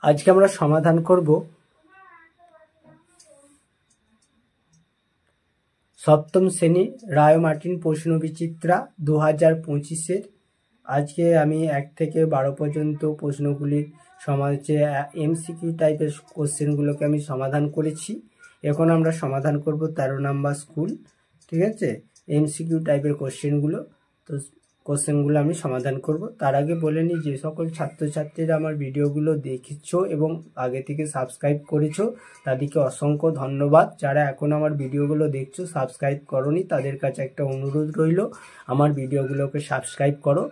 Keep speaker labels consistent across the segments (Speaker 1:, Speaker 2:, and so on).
Speaker 1: আজকে আমরা সমাধান করব সপ্তম শ্রেণী রায় মার্টিন প্রশ্নবিচিত্রা 2025-এর। আজকে আমি 1 থেকে 12 পর্যন্ত প্রশ্নগুলির সমাজে এমসিকিউ টাইপের কোশ্চেনগুলোকে আমি সমাধান করেছি। এখন আমরা সমাধান করব 13 নাম্বার স্কুল, ঠিক আছে, এমসিকিউ টাইপের কোশ্চেনগুলো। তো কোশ্চেনগুলো আমি সমাধান করব। তার আগে বলে নিই, যে সকল ছাত্রছাত্রীরা আমার ভিডিওগুলো দেখছো এবং আগে থেকে সাবস্ক্রাইব করেছো তাদেরকে অসংখ্য ধন্যবাদ। যারা এখন আমার ভিডিওগুলো দেখছো সাবস্ক্রাইব করোনি, তাদের কাছে একটা অনুরোধ রইল, আমার ভিডিওগুলোকে সাবস্ক্রাইব করো,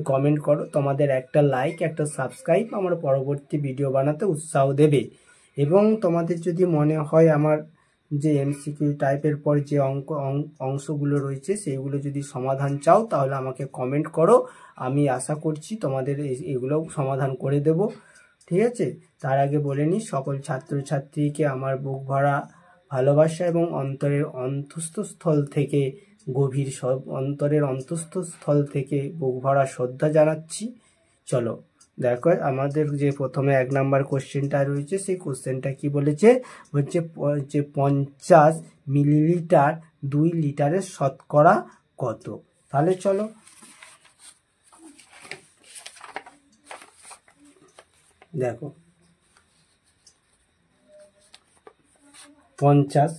Speaker 1: কমেন্ট করো। তোমাদের একটা লাইক, একটা সাবস্ক্রাইব আমার পরবর্তী ভিডিও বানাতে উৎসাহ দেবে। এবং তোমাদের যদি মনে হয় আমার যে এমসিকিউ টাইপের পর যে অংশগুলো রয়েছে সেইগুলো যদি সমাধান চাও, তাহলে আমাকে কমেন্ট করো। আমি আশা করছি তোমাদের এগুলো সমাধান করে দেব, ঠিক আছে। তার আগে বলে নিই, সকল ছাত্রছাত্রীকে আমার বুক ভরা ভালোবাসা এবং অন্তরের অন্তঃস্থল থেকে অন্তরের অন্তঃস্থল থেকে বুক ভরা শ্রদ্ধা জানাচ্ছি। চলো দেখো, আমাদের যে প্রথমে 1 নাম্বার কোশ্চেনটা রয়েছে, সেই কোশ্চেনটা কি বলেছে, হচ্ছে 50 মিলিলিটার 2 লিটারের শতকরা কত। তাহলে চলো দেখো, 50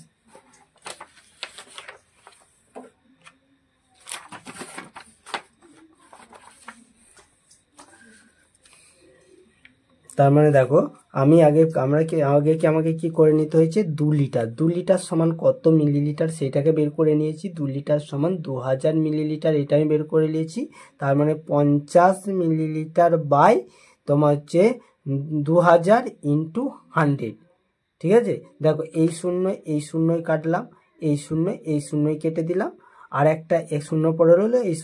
Speaker 1: তার মানে দেখো, আমাকে কি করে নিতে হয়েছে, 2 লিটার। 2 লিটার সমান কত মিলিলিটার সেটাকে বের করে নিয়েছি। 2 লিটার সমান 2000 মিলিলিটার, এটা আমি বের করে নিয়েছি। তার মানে 50 মিলিলিটার বাই তোমার হচ্ছে 2000 ইন্টু 100, ঠিক আছে। দেখো, এই শূন্যই কাটলাম, এই শূন্যই কেটে দিলাম, আর একটা শূন্য পড়ে রইলো, এই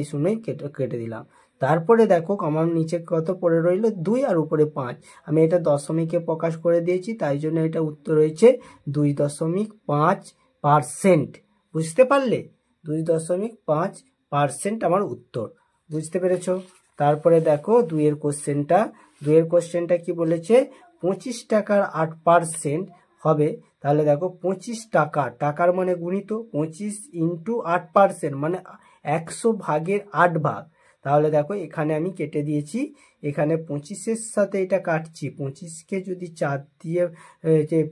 Speaker 1: শূন্যই কেটে দিলাম। তারপরে দেখো আমার নিচে কত পড়ে রইল, 2 আর উপরে 5। আমি এটা দশমিকে প্রকাশ করে দিয়েছি, তাই জন্য এটা উত্তর হয়েছে 2.5%। বুঝতে পারলে, 2.5% আমার উত্তর, বুঝতে পেরেছো। তারপরে দেখো 2 কোশ্চেনটা কি বলেছে, 25 টাকার 8% হবে। তাহলে দেখো 25 টাকার মানে গুণিত 25 ইন্টু 8%, মানে 100 ভাগের 8 ভাগ। তাহলে দেখো এখানে আমি কেটে দিয়েছি, এখানে 25-এর সাথে এটা কাটছি। 25কে যদি 4 দিয়ে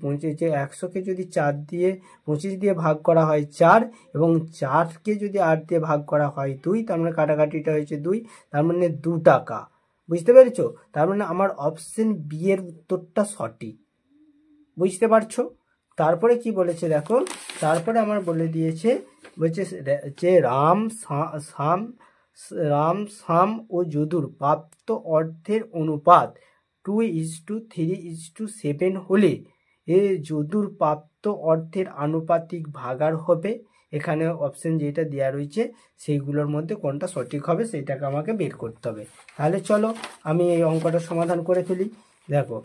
Speaker 1: 100কে যদি 4 দিয়ে 25 দিয়ে ভাগ করা হয় 4, এবং 4কে যদি 8 দিয়ে ভাগ করা হয় 2, তার মানে কাটাকাটিটা হয়েছে 2, তার মানে 2 টাকা। বুঝতে পেরেছো? তার মানে আমার অপশন বি এর উত্তরটা সঠিক, বুঝতে পারছো। তারপরে কি বলেছে দেখো, তারপরে আমার বলে দিয়েছে, বলছে যে রাম শাম ও যদুর প্রাপ্ত অর্থের অনুপাত 2:3:7 হলে যদুর প্রাপ্ত অর্থের আনুপাতিক ভাগার হবে। এখানে অপশন যেটা দেওয়া রয়েছে সেইগুলোর মধ্যে কোনটা সঠিক হবে সেইটাকে আমাকে বের করতে হবে। তাহলে চলো আমি এই অঙ্কটা সমাধান করে ফেলি। দেখো,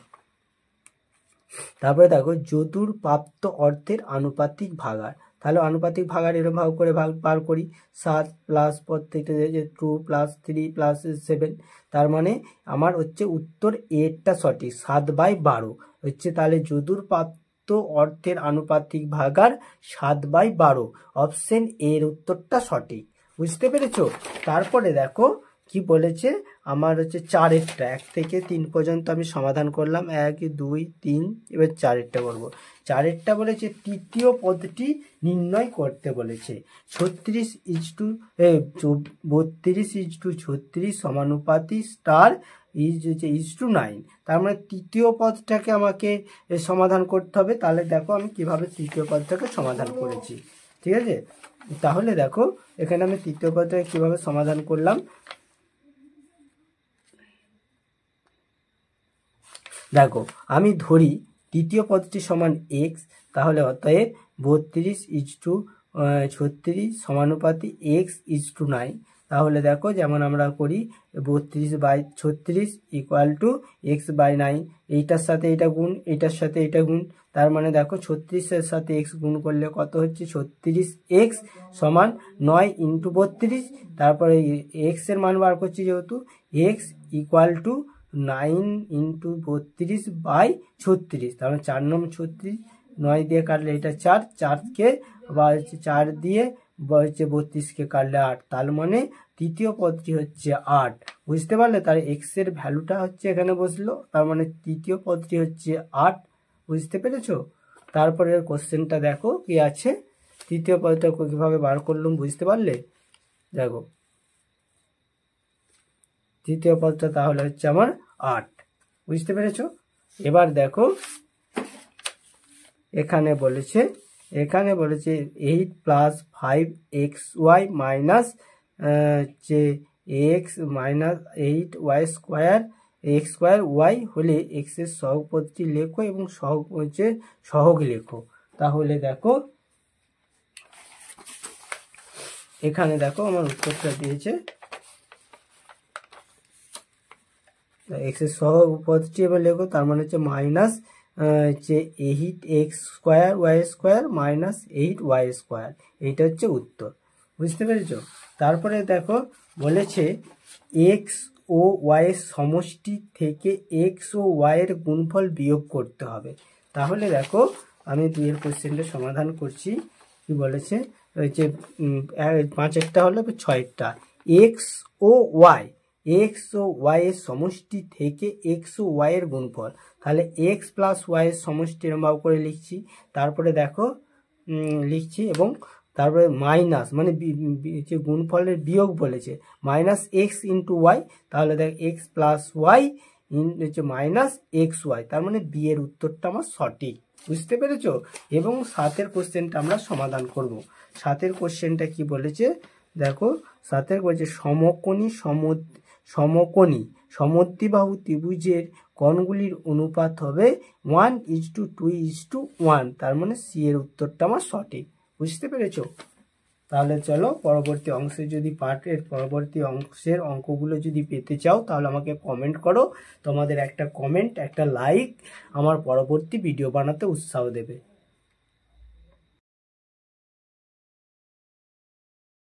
Speaker 1: তারপরে দেখো, যদুর প্রাপ্ত অর্থের আনুপাতিক ভাগার। তাহলে আনুপাতিক ভাগার এরকম ভাগ করে বার করি, 7 প্লাস প্রত্যেকটা 2 প্লাস 3 প্লাস 7। তার মানে আমার হচ্ছে উত্তর এরটা সঠিক, 7/12 হচ্ছে। তাহলে যদুর প্রাপ্ত অর্থের আনুপাতিক ভাগার 7/12, অপশন এর উত্তরটা সঠিক, বুঝতে পেরেছো। তারপরে দেখো কি বলেছে, আমার হচ্ছে 4-এরটা 1 থেকে 3 পর্যন্ত আমি সমাধান করলাম, 1 2 3, এবার 4-এরটা করবো। 4-এরটা বলেছে তৃতীয় পদটি নির্ণয় করতে বলেছে। 32:36 সমানুপাতি স্টার *9। তার মানে তৃতীয় পদটাকে আমাকে সমাধান করতে হবে। তাহলে দেখো আমি কিভাবে তৃতীয় পদটাকে সমাধান করেছি, ঠিক আছে। তাহলে দেখো এখানে আমি তৃতীয় পদটাকে কিভাবে সমাধান করলাম। দেখো, আমি ধরি তৃতীয় পদটি সমান x, তাহলে অতএব 32:36 সমানুপাতি x:9। তাহলে দেখো যেমন আমরা করি 32/36 = x/9। এইটার সাথে এটা গুণ, এইটার সাথে এটা গুণ। তার মানে দেখো 36-এর সাথে x গুণ করলে কত হচ্ছে, 36x সমান 9 × 32। তারপরে x এর মান বার করছি, যেহেতু x = 9 ইন্টু 32/36, তার মানে 4 নং 36, 9 দিয়ে কাটলে এটা 4, 4কে বা হচ্ছে 4 দিয়ে হচ্ছে 32কে কাটলে 8, তার মানে তৃতীয় পদটি হচ্ছে 8। বুঝতে পারলে? তার এক্স এর ভ্যালুটা হচ্ছে এখানে বসলো, তার মানে তৃতীয় পদটি হচ্ছে 8। বুঝতে পেরেছো? তারপরের কোশ্চেনটা দেখো কি আছে, তৃতীয় পদটা কিভাবে বার করলাম বুঝতে পারলে? দেখো তৃতীয় পদটা তাহলে হচ্ছে আমার 8। বুঝতে পেরেছো? এবার দেখো এখানে বলেছে 8 প্লাস 5xy মাইনাস যে x minus 8y square x square y হলে এক্স এর সহগ পদটি লেখো এবং সহগ হচ্ছে সহগ লেখো। তাহলে দেখো এখানে দেখো আমার উত্তরটা দিয়েছে, এক্স এর সহগ পদটি এবার লেখো, তার মানে হচ্ছে মাইনাস যে 8x square y square minus 8y square, এইটা হচ্ছে উত্তর। বুঝতে পেরেছো? তারপরে দেখো বলেছে এক্স ও ওয়াই এর সমষ্টি থেকে এক্স ও ওয়াই এর গুণফল বিয়োগ করতে হবে। তাহলে দেখো আমি 2 এর কোশ্চেনটা সমাধান করছি। কি বলেছে যে 5 হলো 6টা এক্স ও ওয়াই এর সমষ্টি থেকে এক্স ও ওয়াই এর গুণফল, তাহলে এক্স প্লাস ওয়াই এর সমষ্টি এরকম করে লিখছি। তারপরে দেখো লিখছি এবং তারপরে মাইনাস মানে যে গুণফলের বিয়োগ বলেছে মাইনাস এক্স ইন্টু ওয়াই, তাহলে দেখ এক্স প্লাস ওয়াই হচ্ছে মাইনাস এক্স ওয়াই, তার মানে বি এর উত্তরটা আমার সঠিক। বুঝতে পেরেছো? এবং 7 কোশ্চেনটা আমরা সমাধান করব। 7 কোশ্চেনটা কি বলেছে দেখো, 7 বলছে সমকোণী সমদ্বিবাহু ত্রিভুজের কোণগুলির অনুপাত হবে 1:2:1, তার মানে সি এর উত্তরটা আমার সঠিক। বুঝতে পেরেছো? তাহলে চলো পরবর্তী অংশে যদি পার্টের পরবর্তী অংশের অঙ্কগুলো যদি পেতে চাও তাহলে আমাকে কমেন্ট করো। তোমাদের একটা কমেন্ট একটা লাইক আমার পরবর্তী ভিডিও বানাতে উৎসাহ দেবে।